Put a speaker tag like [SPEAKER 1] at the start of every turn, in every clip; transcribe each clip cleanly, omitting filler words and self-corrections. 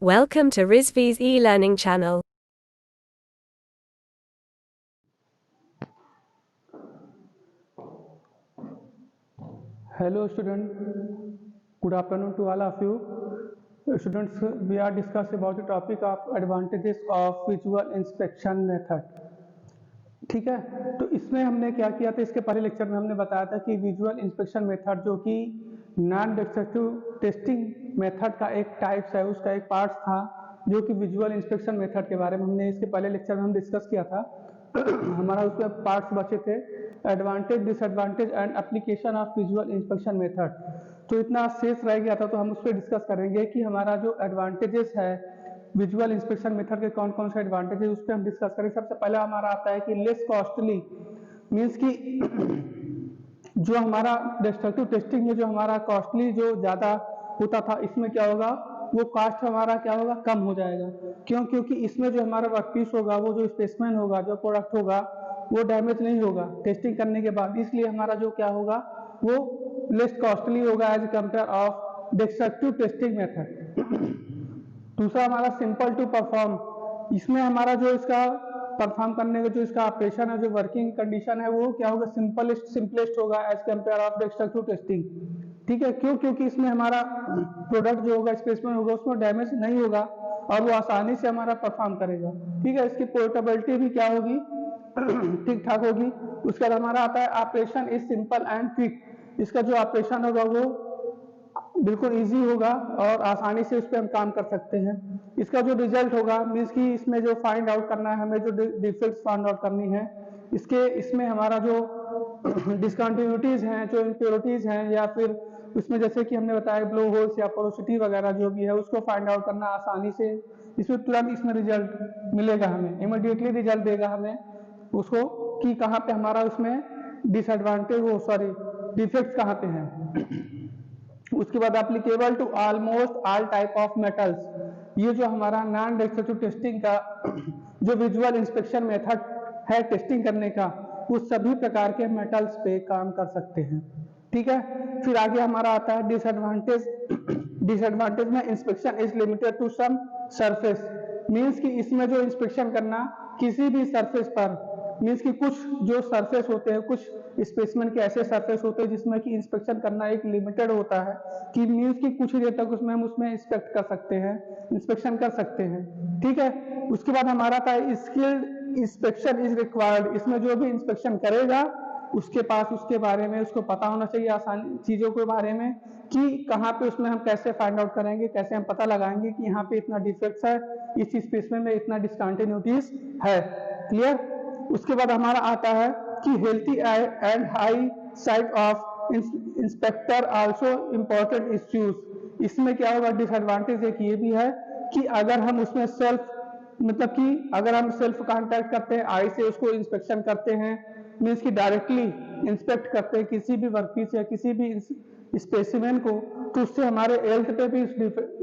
[SPEAKER 1] Welcome to Rizvi's e-learning channel.
[SPEAKER 2] Hello student, good afternoon to all of you. Students, we are discussing about the topic of advantages of visual inspection method. ठीक है, तो इसमें हमने क्या किया था, इसके पहले लेक्चर में हमने बताया था कि विजुअल इंस्पेक्शन मेथड जो कि नॉन डिस्ट्रक्टिव टेस्टिंग मेथड का एक टाइप्स है, उसका एक पार्ट था जो कि विजुअल इंस्पेक्शन मेथड के बारे में हमने इसके पहले लेक्चर में हम डिस्कस किया था। हमारा उसमें पार्ट्स बचे थे, advantage, disadvantage and application of visual inspection method. तो इतना शेष रह गया था, तो हम उस पर डिस्कस करेंगे कि हमारा जो एडवांटेजेस है विजुअल इंस्पेक्शन मेथड के कौन कौन से एडवांटेज है, उस पर हम डिस्कस करें। सबसे पहला हमारा आता है कि लेस कॉस्टली, मीन्स कि जो हमारा डिस्ट्रक्टिव टेस्टिंग में जो हमारा कॉस्टली जो ज़्यादा होता था, इसमें क्या होगा, वो कॉस्ट हमारा क्या होगा, कम हो जाएगा। क्यों? क्योंकि इसमें जो हमारा वर्कपीस होगा, वो जो स्पेसिमेन होगा, जो प्रोडक्ट होगा, वो डैमेज नहीं होगा टेस्टिंग करने के बाद, इसलिए हमारा जो क्या होगा, वो लेस कॉस्टली होगा as compare of destructive testing method. दूसरा हमारा सिंपल टू परफॉर्म, इसमें हमारा जो इसका परफॉर्म करने का जो इसका ऑपरेशन है, जो वर्किंग कंडीशन है, वो क्या होगा, सिंपलेस्ट होगा as compare of destructive testing. ठीक है, क्यों? क्योंकि इसमें हमारा प्रोडक्ट जो होगा, स्पेसिमेन होगा, उसमें डैमेज नहीं होगा और वो आसानी से हमारा परफॉर्म करेगा। ठीक है, इसकी पोर्टेबिलिटी भी क्या होगी, ठीक ठाक होगी। उसके बाद हमारा आता है operation is simple and quick, इसका जो ऑपरेशन होगा वो बिल्कुल इजी होगा और आसानी से उस पर हम काम कर सकते हैं। इसका जो रिजल्ट होगा, मीन्स कि इसमें जो फाइंड आउट करना है हमें, जो डिफेक्ट्स फाइंड आउट करनी है, इसमें हमारा जो डिसकंटिन्यूटीज हैं, जो इम्प्योरिटीज हैं, या फिर उसमें जैसे कि हमने बताया ब्लो होल्स या पोरोसिटी वगैरह जो भी है, उसको फाइंड आउट करना आसानी से, इसमें तुरंत इसमें रिजल्ट मिलेगा, हमें इमीडिएटली रिजल्ट देगा हमें उसको, कि कहाँ पे हमारा उसमें डिसएडवांटेज, वो सॉरी डिफेक्ट्स कहाँ पे हैं। उसके बाद applicable to almost all type of metals, ये जो हमारा नॉन डिस्ट्रक्टिव टेस्टिंग का जो विजुअल इंस्पेक्शन मेथड है टेस्टिंग करने का, वो सभी प्रकार के मेटल्स पे काम कर सकते हैं। ठीक है, फिर आगे हमारा आता है डिसएडवांटेज। डिसएडवांटेज में inspection is limited to some surface, means कि इसमें जो इंस्पेक्शन करना किसी भी सरफेस पर, मीन्स कि कुछ जो सरफेस होते हैं, कुछ स्पेसिमेन के ऐसे सरफेस होते हैं जिसमें कि इंस्पेक्शन करना एक लिमिटेड होता है, कि मीन्स कि कुछ ही देर तक उसमें हम उसमें इंस्पेक्ट कर सकते हैं, इंस्पेक्शन कर सकते हैं। ठीक है, उसके बाद हमारा था स्किल्ड इंस्पेक्शन इज रिक्वायर्ड, इसमें जो भी इंस्पेक्शन करेगा उसके पास उसके बारे में उसको पता होना चाहिए, आसानी चीज़ों के बारे में, कि कहाँ पे उसमें हम कैसे फाइंड आउट करेंगे, कैसे हम पता लगाएंगे कि यहाँ पे इतना डिफेक्ट्स है, इस स्पेसिमेन में इतना डिसकंटिन्यूटीज है। क्लियर? उसके बाद हमारा आता है कि healthy and high side of inspector also important issues, इसमें क्या होगा, डिसएडवांटेज एक ये भी है कि अगर हम उसमें सेल्फ, मतलब कि अगर हम सेल्फ कांटेक्ट करते हैं, आई से उसको इंस्पेक्शन करते हैं, मीन्स कि डायरेक्टली इंस्पेक्ट करते हैं किसी भी वर्कपीस या किसी भी स्पेसिमेन को, तो उससे हमारे हेल्थ पे भी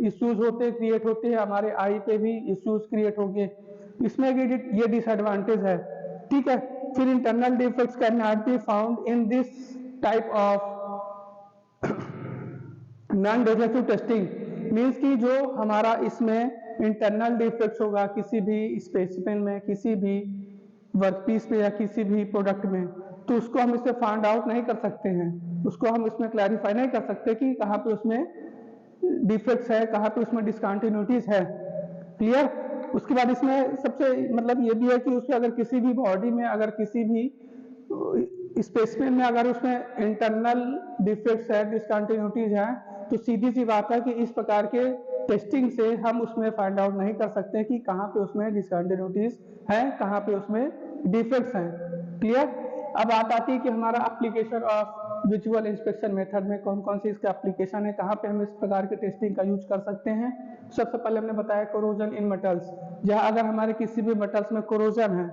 [SPEAKER 2] इश्यूज क्रिएट होते हैं, हमारे आई पे भी इश्यूज क्रिएट होंगे, इसमें ये डिसएडवांटेज है। ठीक है, फिर internal defects can not be found in this type of non destructive testing, means कि जो हमारा इसमें इंटरनल डिफेक्ट्स होगा किसी भी स्पेसिमेन में, किसी भी वर्कपीस पे या किसी भी प्रोडक्ट में, तो उसको हम इसमें फाइंड आउट नहीं कर सकते हैं, उसको हम इसमें क्लैरिफाई नहीं कर सकते कि कहाँ पे उसमें डिफेक्ट्स है, कहाँ पे उसमें डिसकंटिन्यूटीज है। क्लियर? उसके बाद इसमें सबसे मतलब ये भी है कि उसमें अगर किसी भी बॉडी में, अगर किसी भी स्पेसिमेन में अगर उसमें इंटरनल डिफेक्ट्स है, डिसकंटिन्यूटीज है, तो सीधी सी बात है कि इस प्रकार के टेस्टिंग से हम उसमें फाइंड आउट नहीं कर सकते कि कहाँ पे उसमें डिसकंटिन्यूटीज है, कहाँ पे उसमें डिफेक्ट्स हैं। क्लियर? अब बात आती है कि हमारा application of visual inspection method में कौन कौन सी इसका एप्लीकेशन है, कहाँ पे हम इस प्रकार के टेस्टिंग का यूज कर सकते हैं। सबसे पहले हमने बताया कोरोजन इन मेटल्स, जहाँ अगर हमारे किसी भी मेटल्स में कोरोजन है,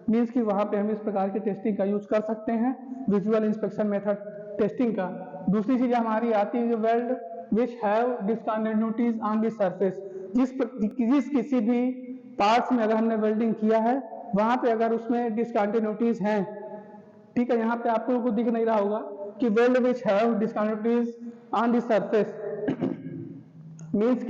[SPEAKER 2] मीन्स कि वहाँ पे हम इस प्रकार की टेस्टिंग का यूज कर सकते हैं, विजुअल इंस्पेक्शन मेथड टेस्टिंग का। दूसरी चीज हमारी आती है weld which have discontinuities on the surface, जिस किसी भी पार्ट्स में अगर हमने वेल्डिंग किया है, वहाँ पे अगर उसमें डिसकंटिन्यूटीज हैं, ठीक है, यहाँ पे आपको कुछ दिख नहीं रहा होगा कि weld which have discontinuities on the surface, means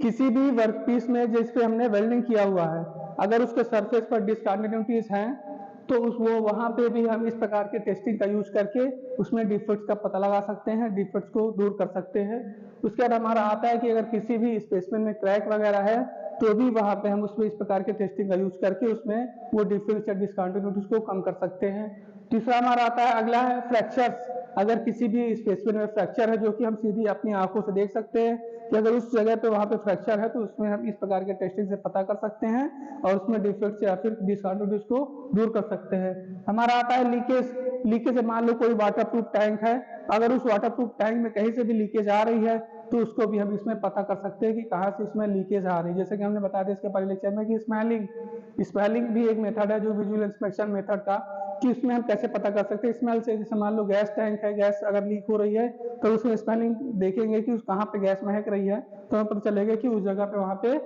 [SPEAKER 2] किसी भी वर्कपीस में जिस पे हमने वेल्डिंग किया हुआ है, अगर उसके सरफेस पर डिसकंटिन्यूटीज हैं तो वो वहाँ पे भी हम इस प्रकार के टेस्टिंग का यूज करके उसमें डिफेक्ट्स का पता लगा सकते हैं, डिफेक्ट्स को दूर कर सकते हैं। उसके बाद हमारा आता है कि अगर किसी भी स्पेसिमेन में क्रैक वगैरह है तो भी वहाँ पे हम उसमें इस प्रकार के टेस्टिंग का यूज करके उसमें वो डिफेक्ट्स या डिसकंटिन्यूटीज को कम कर सकते हैं। तीसरा हमारा आता है, अगला है फ्रैक्चर्स। अगर किसी भी स्पेसिमेन में फ्रैक्चर है जो कि हम सीधी अपनी आंखों से देख सकते हैं कि अगर उस जगह पे वहाँ पे फ्रैक्चर है तो उसमें हम इस प्रकार के टेस्टिंग से पता कर सकते हैं और उसमें डिफेक्ट्स या फिर डिसकंटिन्यूटीज को दूर कर सकते हैं। हमारा आता है लीकेज। लीकेज मान लो कोई वाटरप्रूफ टैंक है, अगर उस वाटरप्रूफ टैंक में कहीं से भी लीकेज आ रही है तो उसको भी हम इसमें पता कर सकते हैं कि कहाँ से इसमें लीकेज आ रही है। जैसे कि हमने बताया था इसके पहले लेक्चर में कि स्मेलिंग भी एक मेथड है जो विजुअल इंस्पेक्शन मेथड का, कि उसमें हम कैसे पता कर सकते हैं स्मेल से। जैसे मान लो गैस टैंक है, गैस अगर लीक हो रही है तो उसमें स्मेलिंग देखेंगे कि कहाँ पे गैस महक रही है तो हमें पता चलेगा कि उस जगह पे वहाँ पे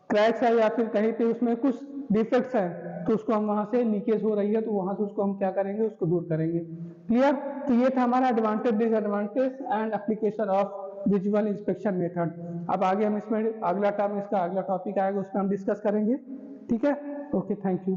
[SPEAKER 2] क्रैक्स है या फिर कहीं पे उसमें कुछ डिफेक्ट्स है तो उसको हम वहां से लीकेज हो रही है तो वहां से उसको हम क्या करेंगे, उसको दूर करेंगे। क्लियर? तो ये था हमारा advantage, disadvantage and application of visual inspection method. अब आगे हम इसमें अगला टर्म, इसका अगला टॉपिक आएगा उसमें हम डिस्कस करेंगे। ठीक है, ओके, थैंक यू।